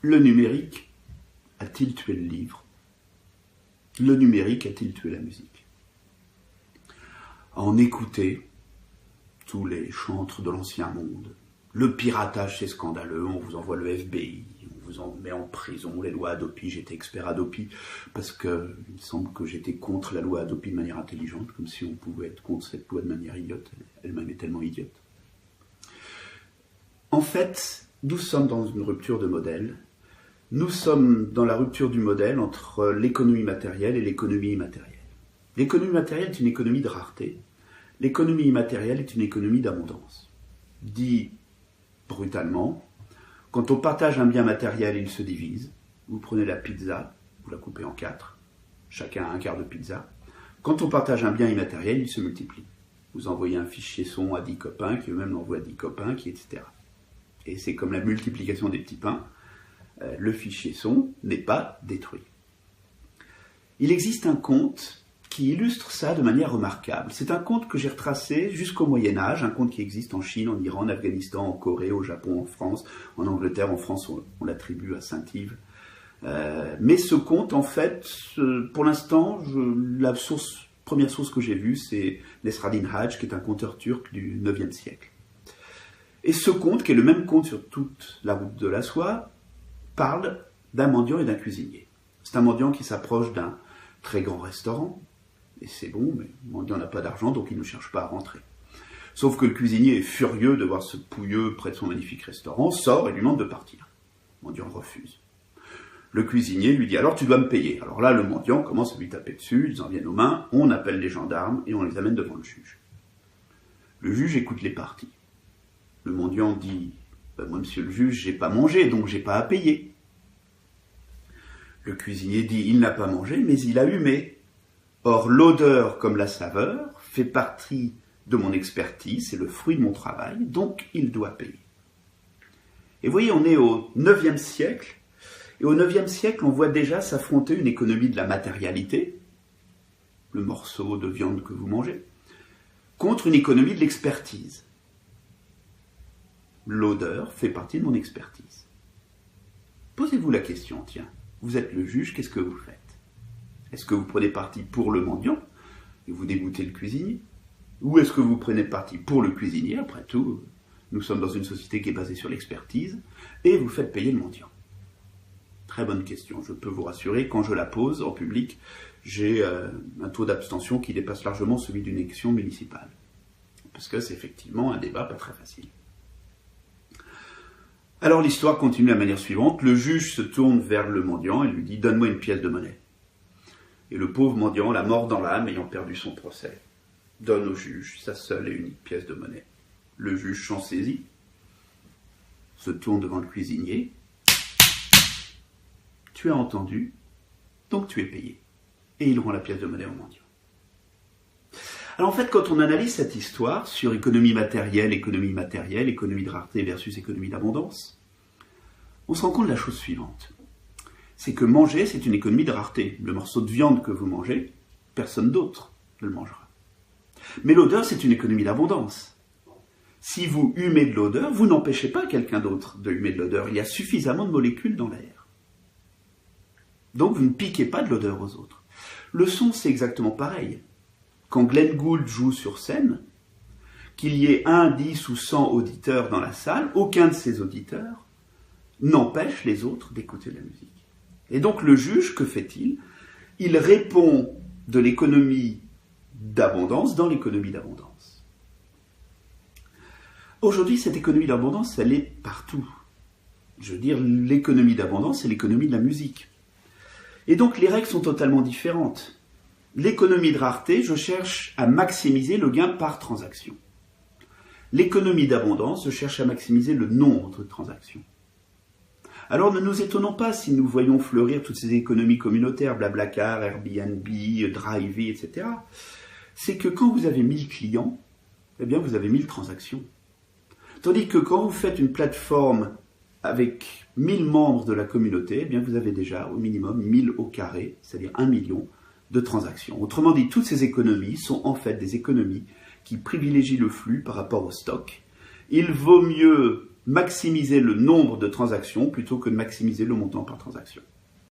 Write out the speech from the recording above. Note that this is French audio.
Le numérique a-t-il tué le livre? Le numérique a-t-il tué la musique? En écouter tous les chantres de l'ancien monde. Le piratage, c'est scandaleux, on vous envoie le FBI, on vous en met en prison, les lois Hadopi, j'étais expert Hadopi, parce que il me semble que j'étais contre la loi Hadopi de manière intelligente, comme si on pouvait être contre cette loi de manière idiote, elle-même est tellement idiote. En fait, nous sommes dans une rupture de modèle, nous sommes dans la rupture du modèle entre l'économie matérielle et l'économie immatérielle. L'économie matérielle est une économie de rareté, l'économie immatérielle est une économie d'abondance. Dit brutalement, quand on partage un bien matériel, il se divise. Vous prenez la pizza, vous la coupez en 4, chacun a un quart de pizza. Quand on partage un bien immatériel, il se multiplie. Vous envoyez un fichier son à 10 copains, qui eux-mêmes l'envoient à 10 copains, etc. Et c'est comme la multiplication des petits pains, le fichier son n'est pas détruit. Il existe un conte qui illustre ça de manière remarquable. C'est un conte que j'ai retracé jusqu'au Moyen-Âge, un conte qui existe en Chine, en Iran, en Afghanistan, en Corée, au Japon, en France, en Angleterre. En France, on l'attribue à Saint-Yves. Mais ce conte, en fait, pour l'instant, la première source que j'ai vue, c'est Nesraddin Hajj, qui est un conteur turc du IXe siècle. Et ce conte, qui est le même conte sur toute la route de la soie, parle d'un mendiant et d'un cuisinier. C'est un mendiant qui s'approche d'un très grand restaurant, et c'est bon, mais le mendiant n'a pas d'argent, donc il ne cherche pas à rentrer. Sauf que le cuisinier est furieux de voir ce pouilleux près de son magnifique restaurant, sort et lui demande de partir. Le mendiant refuse. Le cuisinier lui dit « alors tu dois me payer ». Alors là, le mendiant commence à lui taper dessus, ils en viennent aux mains, on appelle les gendarmes et on les amène devant le juge. Le juge écoute les parties. Le mendiant dit « moi, monsieur le juge, j'ai pas mangé, donc j'ai pas à payer ». Le cuisinier dit « il n'a pas mangé, mais il a humé. Or, l'odeur comme la saveur fait partie de mon expertise, c'est le fruit de mon travail, donc il doit payer. » Et vous voyez, on est au IXe siècle, et au IXe siècle, on voit déjà s'affronter une économie de la matérialité, le morceau de viande que vous mangez, contre une économie de l'expertise. L'odeur fait partie de mon expertise. Posez-vous la question, tiens, vous êtes le juge, qu'est-ce que vous faites? Est-ce que vous prenez parti pour le mendiant et vous dégoûtez le cuisinier? Ou est-ce que vous prenez parti pour le cuisinier? Après tout, nous sommes dans une société qui est basée sur l'expertise et vous faites payer le mendiant. Très bonne question. Je peux vous rassurer, quand je la pose en public, j'ai un taux d'abstention qui dépasse largement celui d'une élection municipale. Parce que c'est effectivement un débat pas très facile. Alors l'histoire continue de la manière suivante. Le juge se tourne vers le mendiant et lui dit « donne-moi une pièce de monnaie ». Et le pauvre mendiant, la mort dans l'âme, ayant perdu son procès, donne au juge sa seule et unique pièce de monnaie. Le juge s'en saisit, se tourne devant le cuisinier. « Tu as entendu, donc tu es payé. » Et il rend la pièce de monnaie au mendiant. Alors en fait, quand on analyse cette histoire sur économie matérielle, économie immatérielle, économie de rareté versus économie d'abondance, on se rend compte de la chose suivante. C'est que manger, c'est une économie de rareté. Le morceau de viande que vous mangez, personne d'autre ne le mangera. Mais l'odeur, c'est une économie d'abondance. Si vous humez de l'odeur, vous n'empêchez pas quelqu'un d'autre de humer de l'odeur. Il y a suffisamment de molécules dans l'air. Donc vous ne piquez pas de l'odeur aux autres. Le son, c'est exactement pareil. Quand Glenn Gould joue sur scène, qu'il y ait 1, 10 ou 100 auditeurs dans la salle, aucun de ces auditeurs n'empêche les autres d'écouter la musique. Et donc le juge, que fait-il? Il répond de l'économie d'abondance dans l'économie d'abondance. Aujourd'hui, cette économie d'abondance, elle est partout. Je veux dire, l'économie d'abondance, c'est l'économie de la musique. Et donc les règles sont totalement différentes. L'économie de rareté, je cherche à maximiser le gain par transaction. L'économie d'abondance, je cherche à maximiser le nombre de transactions. Alors ne nous étonnons pas si nous voyons fleurir toutes ces économies communautaires, Blablacar, Airbnb, Drivey, etc. C'est que quand vous avez 1000 clients, eh bien vous avez 1000 transactions. Tandis que quand vous faites une plateforme avec 1000 membres de la communauté, eh bien vous avez déjà au minimum 1000 au carré, c'est-à-dire 1 million de transactions. Autrement dit, toutes ces économies sont en fait des économies qui privilégient le flux par rapport au stock. Il vaut mieux maximiser le nombre de transactions plutôt que de maximiser le montant par transaction.